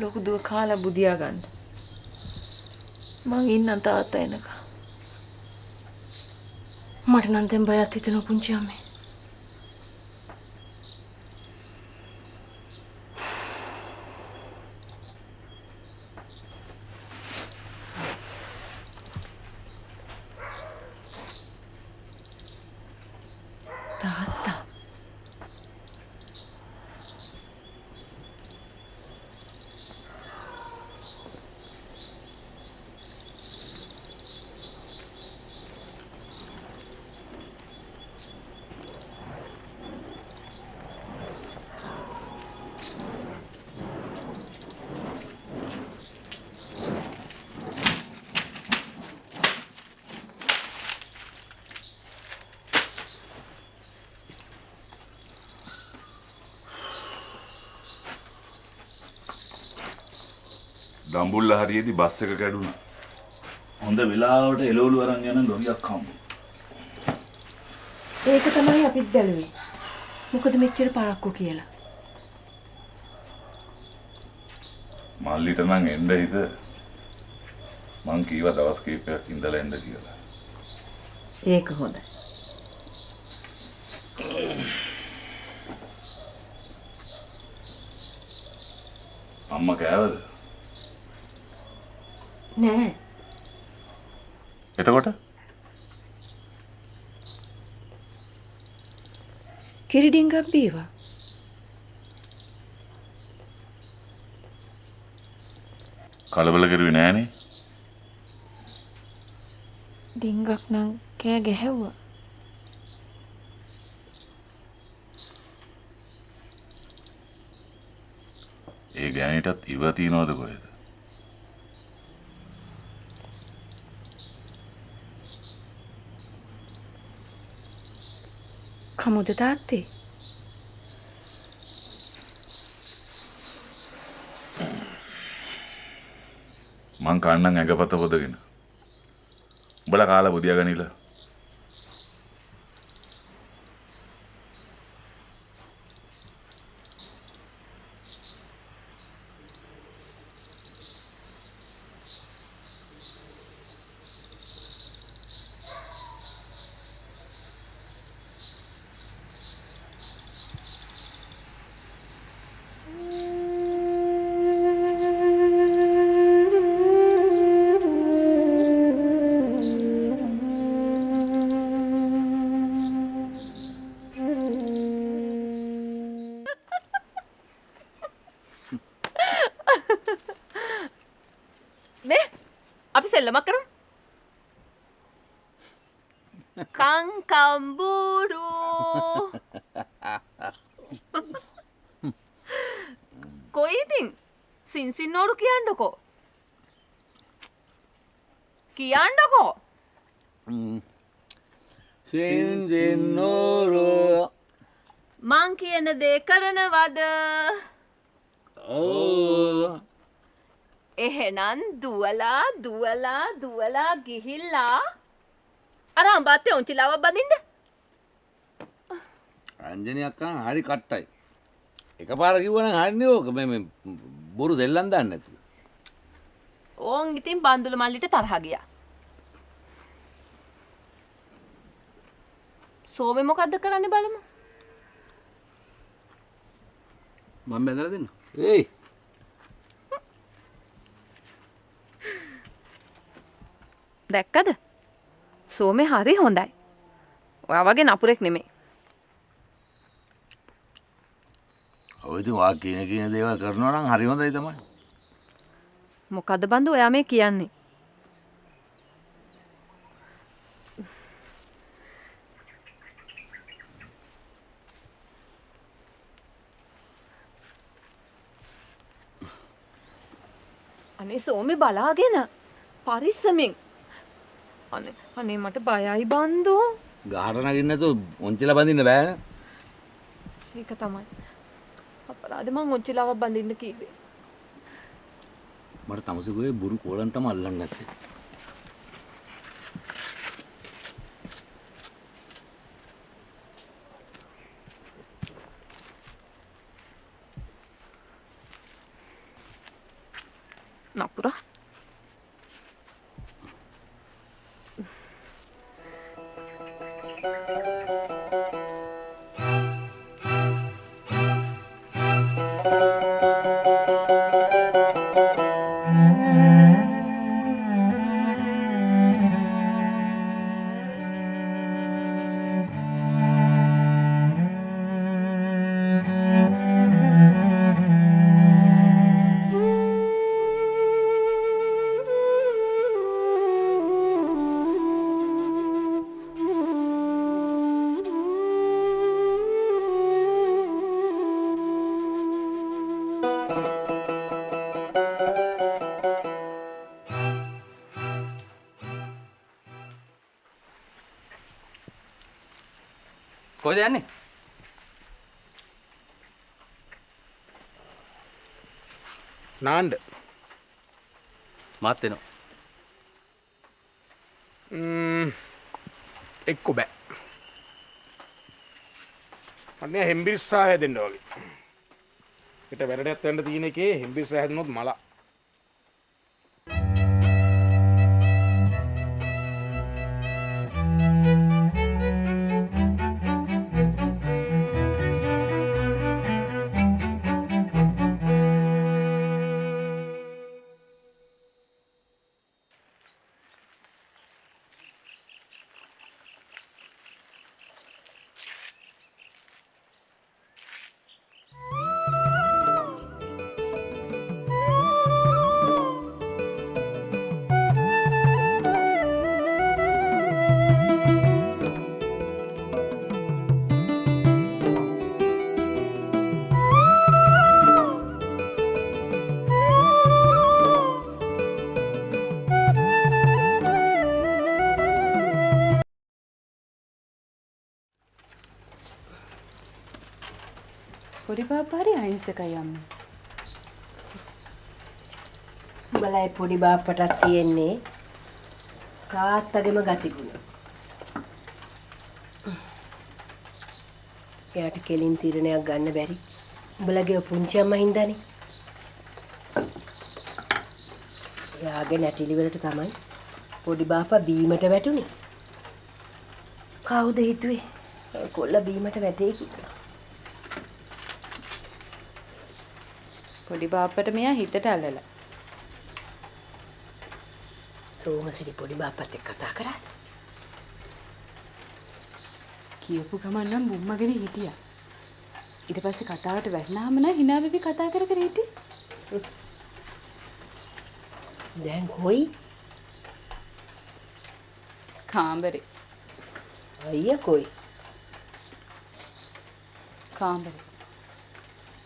ලොකු දුව කාලා බුදියා ගන්න. මං ඉන්නම් තාත්තා එනකම්. මට නම් දැන් බයත් හිතෙනවා පුංචි අම්මේ. තාත්තා දම්බුල්ල හරියේදී බස් එක කැඩුනා. හොඳ වෙලාවට එළවලු අරන් යන ලොරියක් හම්බුනා. ඒක තමයි අපිත් බැලුවේ. මොකද මෙච්චර පරක්කු කියලා. මල්ලිට නම් එන්න හිත මං කීවා දවස් කීපයක් ඉඳලා එන්න කියලා. ඒක හොඳයි. අම්මා කෑවද? නෑ. එතකොට කිරි ඩිංගක් බීවා. කලබල කරුවේ නෑනේ. ඩිංගක් නම් කෑ ගැහැව්වා. ඒ ගෑණිටත් ඉව තියනවද කොහෙද? කමුද තාත්තේ? මං කන්නම් ඇඟපත හොදගෙන. උඹලා කාලා බුදියා ගනිලා. අපි සෙල්ලමක් කරමු. කංකම්බුරු කොයි ඉතින් සින්සින්නෝරු කියන්නකෝ. කියන්නකෝ. සින්සින්නෝරු මං කියන දේ කරනවද? ඔව්. එහෙනම් දුවලා ගිහිල්ලා අර අඹත්තේ උන්චිලාව බඳින්න. රංජනී අක්කා හරි කට්ටයි. එකපාර කිව්වනම් හරිනේ ඕක මේ බොරු සෙල්ලම් දාන්න නැතුව. ඕන් ඉතින් බන්දුල මල්ලිට තරහ ගියා. සෝමේ මොකද්ද කරන්නේ බලමු. මම බැලලා දෙන්න. ඒයි දැක්කද? සෝමේ හරි හොඳයි. ඔයා වගේ නපුරෙක් නෙමෙයි. ඔය ඉතින් වා කියන දේවල් කරනවා නම් හරි හොඳයි තමයි. මොකද්ද බන්දු ඔයා මේ කියන්නේ? අනේ සෝමේ බලාගෙන පරිස්සමින්. අනේ මට බයයි බන්දු. ගහට නගින්න නැතුව ඔන්චිලා බඳින්න බෑනේ. ඒක තමයි. අපරාධ මං ඔන්චිලාවක් බඳින්න කිව්වේ. මට තමසුගේ බුරු කෝලන් තම අල්ලන්න නැත්තේ. නපුරා. කොහෙද යන්නේ? නාන්න. මාත් එනවා. එක්ක බෑ. අනේ හෙම්බිරිස්සා හැදෙන්න වගේ. පිට වැඩටත් යන්න තියෙන එකේ හෙම්බිරිස්සා හැදුනොත් මල. පොඩි බාප්පා හරි අහිංසකයි අම්මේ. උඹලයි පොඩි බාප්පටත් තියෙන්නේ තාත්තගෙම ගතිගුණ. එයාට කෙලින් තීරණයක් ගන්න බැරි. උඹලගේ පුංචි අම්මා හින්දානේ. එයාගේ නැටිලි වලට තමයි පොඩි බාප්පා බීමට වැටුනේ. කවුද හිතුවේ කොල්ල බීමට වැටේ කියලා? පොඩි බාප්පට මෙයා හිතට අල්ලලා. සෝමසිරි පොඩි බාප්පත් එක්ක කතා කරා. කියපු ගමන් නම් බුම්මගෙන හිටියා. ඊට පස්සේ කතාවට වැටුණාම නම් hina වෙවි කතා කර කර හිටියේ. දැන් කොයි? කාමරේ. අයියා කොයි? කාමරේ.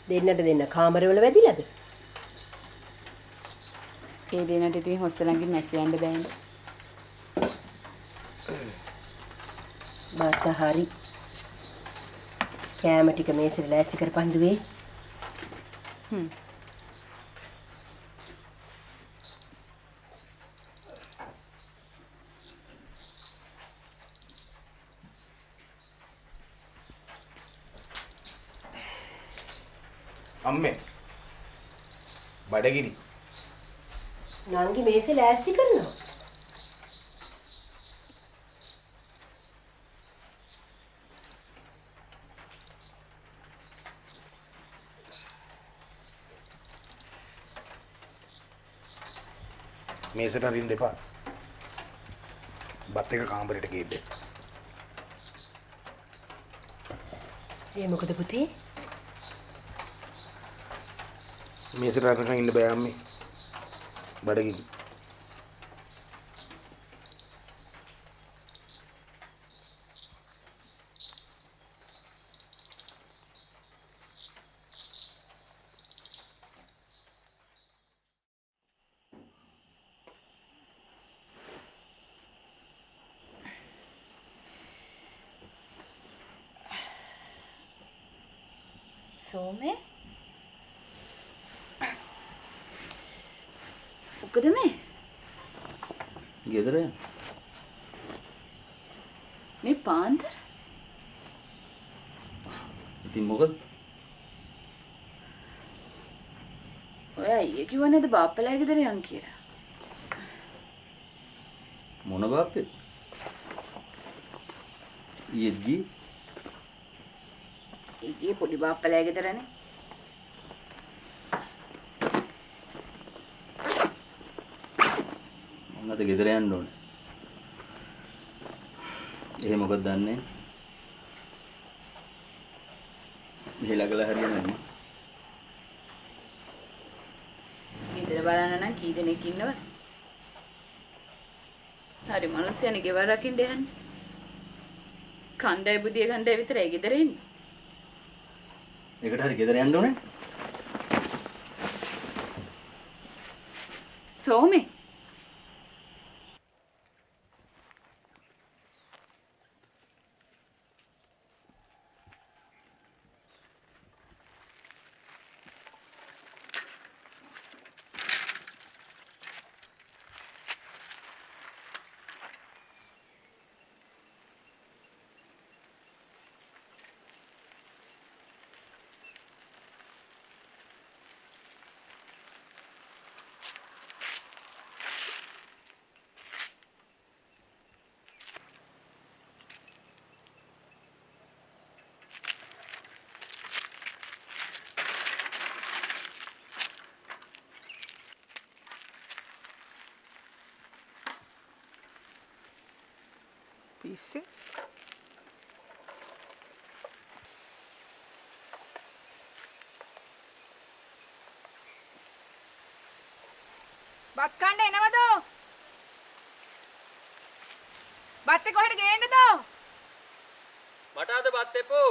දෙන්නට දෙන්න කාමරේ වල වැදිලාද? ඒ දෙන්නට ඉතින් හොස්ස ළඟින් මැස්ස යන්න බෑනේ. බාත හරි. කෑම ටික මේසෙට ලෑස්ති කරපන් දුවේ. අම්මේ බඩගිනි. නංගි මේසෙ ලෑස්ති කරනවා. මේසට අරින්න එපා. බත් එක කාමරේට ගේන්න. ඒ මොකද පුතේ? මේසට අරගෙන ඉන්න බෑ අම්මේ. බඩගිනි. සෝමේ මොකද මේ? ගෙදර මේ පාන්දර? ඉතින් මොකද? ඔය අයියේ කිව්ව නේද බාප්පලා ගෙදර යන් කියලා. මොන බාප්පෙද? ඊයේ ඊයේ පොඩි බාප්පලා ගෙදරනේ. අද ගෙදර යන්න ඕනේ. එහෙ මොකද දන්නේ? මෙහෙ ළඟලා හරියන්නේ නැහැ. ගෙදර බලන්න නම් කී දෙනෙක් ඉන්නවද? හරි මිනිස්සුනේ ගෙවල් රකින්න යන්නේ. කණ්ඩායම් බුදිය ගණ්ඩායම් විතරයි ගෙදර ඉන්නේ. ඒකට හරි ගෙදර යන්න ඕනේ. සෝමේ පිස්සේ බත් කන්න එනවද? බත් එක කොහෙට ගේන්නද? මට අද බත් එපෝ.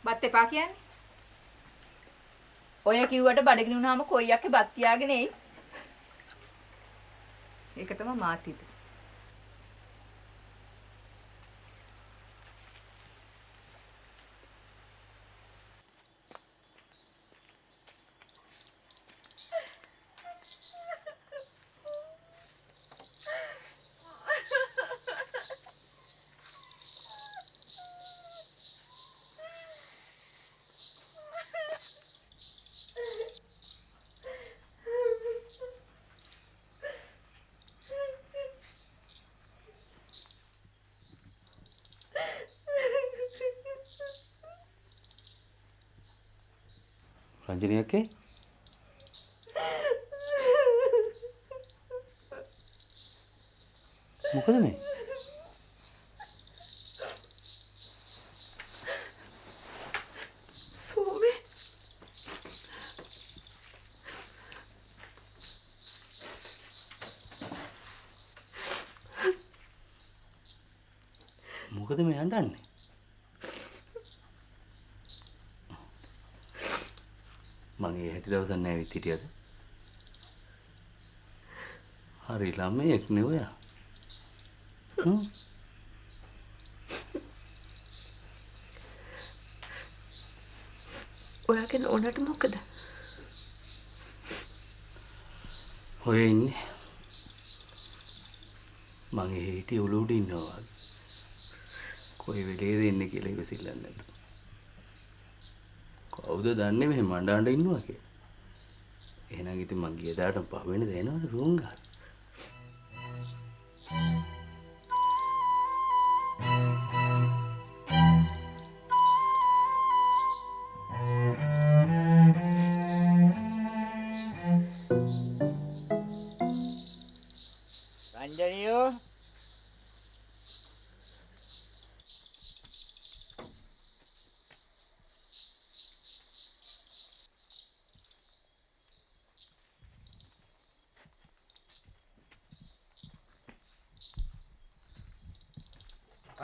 බත් එපා කියන්නේ? ඔය කිව්වට බඩගිනි වුණාම කොයියක්ගේ බත් තියාගෙන එයි. ඒක තමයි මාත් හිතුවේ. රංජනී අක්කේ මොකද මේ? සෝමේ මොකද මේ අඬන්නේ? මං ඒ හැටි දවසක් නැවිත් හිටියද? හරි ළමයෙක් නේ ඔයා. ඔයාගේ නෝනට මොකද? ඔය ඉන්නේ. මං ඒ හිටිය ඔලු උඩ ඉන්නවා වගේ. කොයි වෙලේද එන්නේ කියලා ඉවසිල්ලක් නැද්ද? කවුද දන්නේ මෙහෙම අඬ ඉන්නවා කියලා? එහෙනම් ඉතින් මං ගිය දාටම පහ වෙන දෙනවද රූම් ගන්න? රංජනියෝ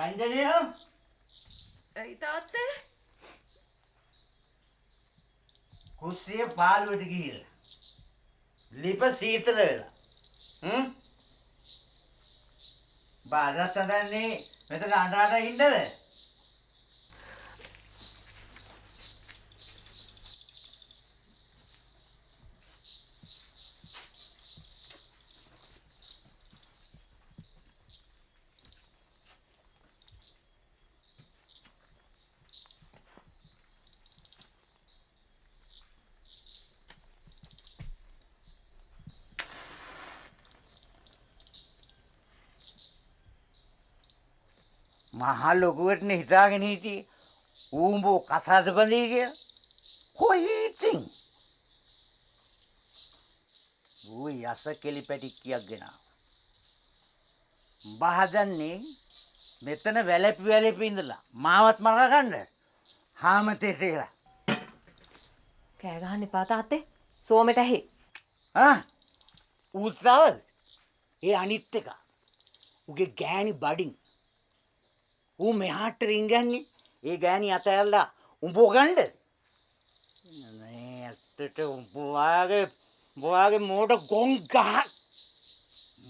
රංජනියෝ ඇයි තාත්තේ? කුස්සිය පාළුවට ගිහිල්ලා. ලිප සීතල වෙලා. බාරත් හදන්නේ මෙතන අඬාට ඉන්නද? මහා ලොකුවටනේ හිතාගෙන හිටියේ ඌඹෝ කසාද බඳී කියලා. කොයි ඉතින්? ඌ යස කෙලි පැටික්කියක් ගෙනාවා. බහදන්නේ මෙතන වැලපි ඉඳලා මාවත් මරා ගන්න. හාමතේ තේලා. කෑ ගහන්න එපා තාත්තේ. සෝමෙට ඇහි. ඌත්සාවද? ඒ අනිත් එක. උගේ ගෑණි බඩින්. ඌ මෙහාට රින්ගන්නේ ඒ ගෑණි අතැල්ලා උඹෝ ගන්නද? නේ ඇත්තට උඹවාගේ මෝඩ ගොන් ගහ.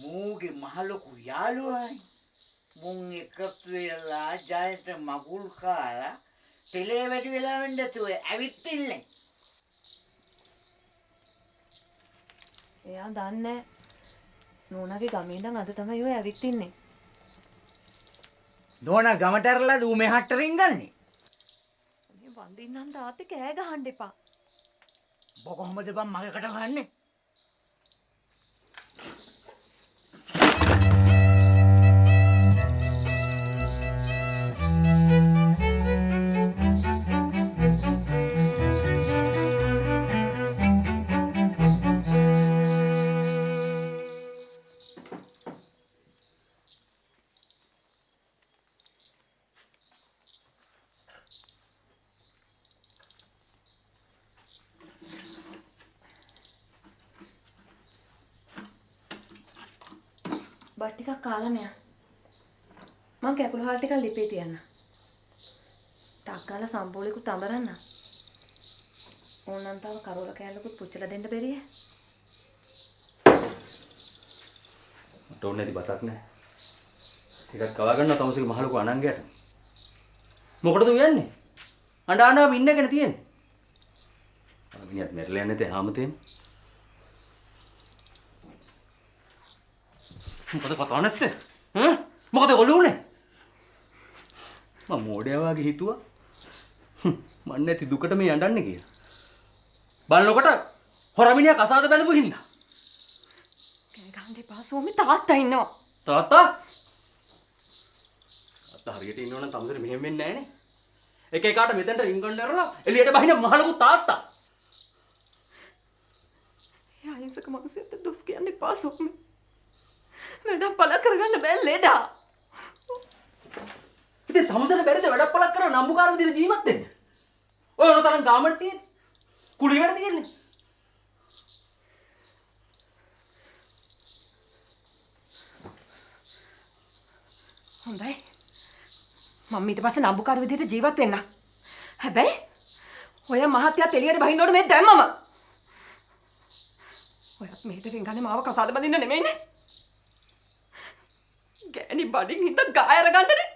මූගේ මහලොකු යාළුවයි. මුන් එකතු වෙලා ජයට මගුල් කාලා තෙලේ වැඩි වෙලා වෙන්න නැතුව ඇවිත් ඉන්නේ. එයා දන්නේ නෝනාගේ ගමේ ඉඳන් අද තමයි ඔය ඇවිත් ඉන්නේ. නෝනා ගමට ඇරලාද ඌ මෙහාට රින්ගන්නේ? මේ වඳින්නම් තාත්තේ කෑ ගහන්න එපා. ඔබ කොහොමද බං මගකට ගහන්නේ? බත් ටිකක් කාලා මෙයා. මං කැකුළු හාල් ටිකක් ලිපේ තියන්න. ටක් ගාලා සම්පූලිකුත් අඹරන්න. ඕනනම් තව කරෝල කෑල්ලකුත් පුච්චලා දෙන්න බැරිය. මට ඕනේ නැති බතක් නෑ. ටිකක් කවා ගන්න තමුසේක මහලුක අනංගයට. මොකටද උයන්නේ? අඬ අඬ ඉන්නගෙන තියෙන්නේ. අර මිනිහත් මැරලා යන්නේ තේ ආමතේම. මොකද කතා නැත්තේ? හ්ම්? මොකද ඔළුවනේ? මම මෝඩයා වගේ හිතුවා. මන් නැති දුකට මේ යඬන්නේ කියලා. බලනකොට හොරමිනියා කසාද බැඳපු හින්දා. කෑ ගහන්න එපා සෝමි තාත්තා ඉන්නවා. තාත්තා? තාත්තා හරියට ඉන්නවනම් තමුසෙට මෙහෙම වෙන්නේ නැහනේ. එක එකාට මෙතෙන්ට රින් ගන්න ඇරලා එළියට බහින මහලුකු තාත්තා. එයා අහිංසක මිනිස්සුන්ට දොස් කියන්න එපා සෝමි. වැඩක් පළ කරගන්න බෑ ලෙඩා. ඉතින් තමුසෙට බැරිද වැඩක් පළක් කරලා නම්බුකාර විදිහට ජීවත් වෙන්න? ඔය ඔන තරම් ගාමන්ට් තියෙන්නේ. කුලි වැඩ තියෙන්නේ. හොඳයි. මම ඊට පස්සේ නම්බුකාර විදිහට ජීවත් වෙන්න. හැබැයි ඔය මහත්යත් එළියට බහින්නකොට මේ දැම්මම. ඔයත් මෙහෙට රින්ගන්නේ මාව කසාද බඳින්න නෙමෙයිනේ. ගෑණි බඩින් හිට ගායර ගන්නනේ.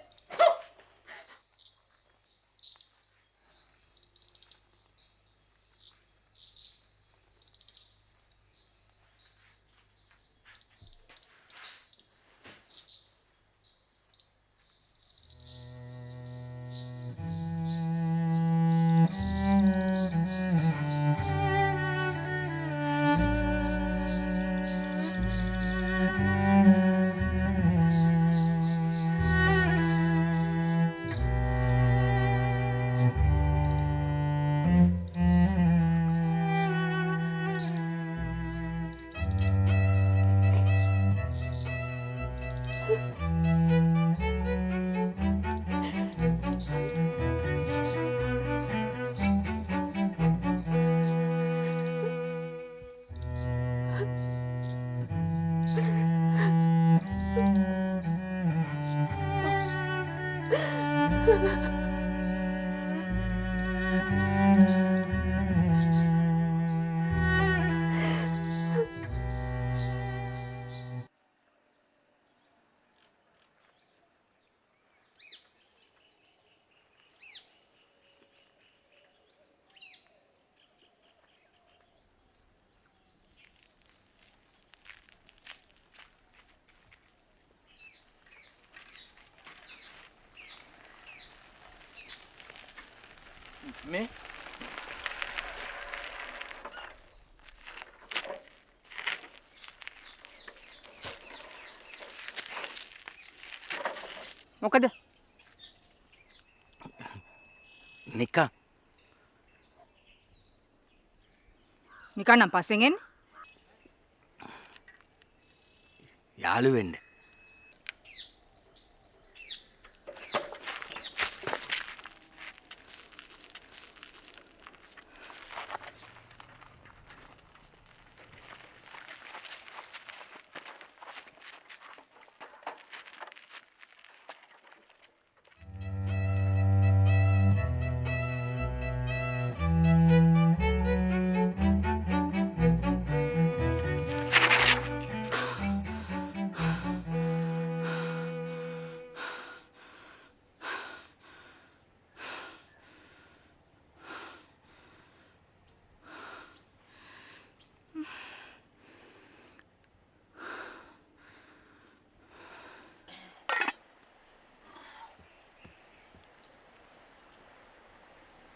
මේ මොකද? නිකන් නම් පස්සෙන් එන්න. යාළු වෙන්න.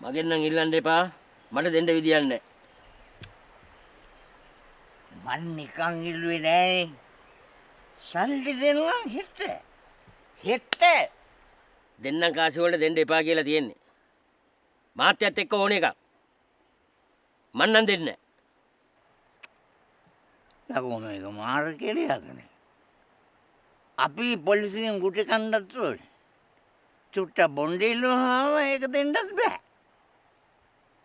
මගෙන් නම් ඉල්ලන්න එපා. මට දෙන්න විදියක් නැහැ. මන් නිකන් ඉල්ලුවේ නෑනේ. සල්ලි දෙන්නම් හෙට. හෙට දෙන්නම් කාසි වලට දෙන්න එපා කියලා තියෙන්නේ. මාත්‍යත් එක්ක ඕන එකක්. මන් නම් දෙන්නේ නැහැ. ලකුණු එක මාර කෙලියක්නේ. අපි පොලිසියෙන් ගුටි කන්නත් ඕනේ. චුට්ට බොන්ඩිල්ලුවාම ඒක දෙන්නත් බෑ.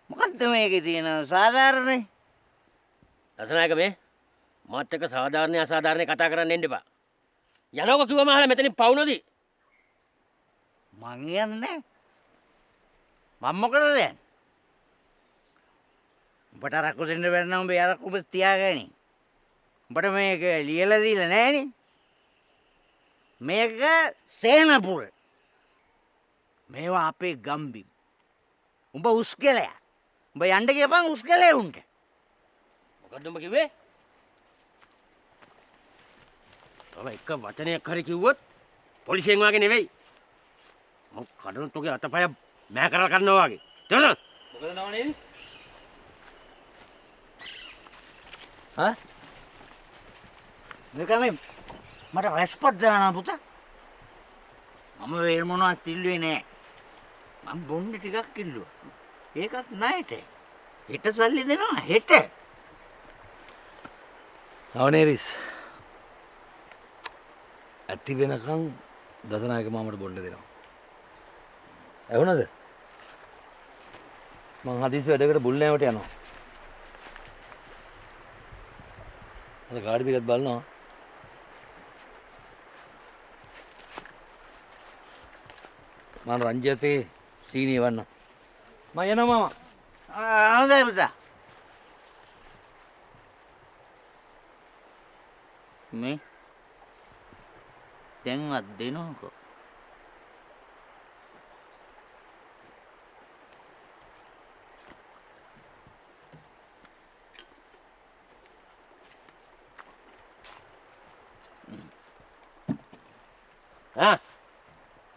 මොකද්ද මේකේ තියෙන සාධාරණේ? දසනායක මේ මාත් එක්ක සාධාරණ අසාධාරණ කතා කරන්න එන්න එපා. යනකො කිව්වම අහලා මෙතනින් පවුනොදී. මං යන්නේ. මම මොකටද යන්නේ? උඹට අරක්කු දෙන්න බැරි නම් උඹ අරක්කු ඔබ තියාගනි. උඹට මේක ලියලා දීලා නැහනේ. මේක සේනපුර. මේවා අපේ ගම්බි. උඹ උස්කලයා. උඹ යන්න ගියපන් උස්කලේ උන්ට. මොකද්ද උඹ කිව්වේ? තව එක වචනයක් හරි කිව්වොත් පොලිසියෙන් වාගේ නෙවෙයි. මම කඩනොත් ඔගේ අතපය මෑ කරලා කරනවා වගේ. තේරුණාද? මොකද නම නේනිස්? මේක මට රෙස්පොට් දානවා පුතා. මම වෙන මොනවත් ඉල්ලුවේ නෑ. මම බොන්න ටිකක් ඉල්ලුවා. ඒකත් ණයට. හෙට සල්ලි දෙනවා හෙට. නවනේරිස්. ඇති වෙනකන් දසනායක මාමට බොන්න දෙනවා. ඇහුණද? මං හදිස්සි වැඩකට බුල් නෑමට යනවා. අද ගාඩි ටිකත් බලනවා. මම රංජිතේ සීනි වන්න. මම යනවා මාමා. හොඳයි පුතා. මේ දැන්වත් දෙනවකෝ.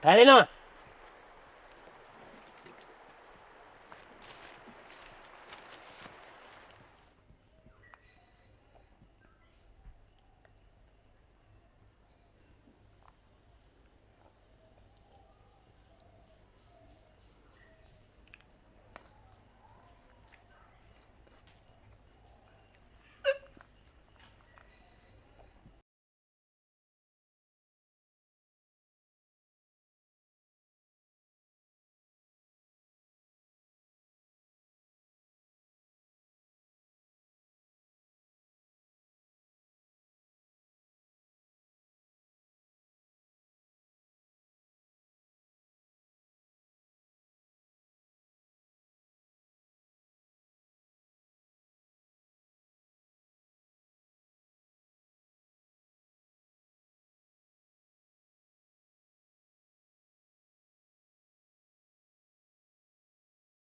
පැලෙනවා.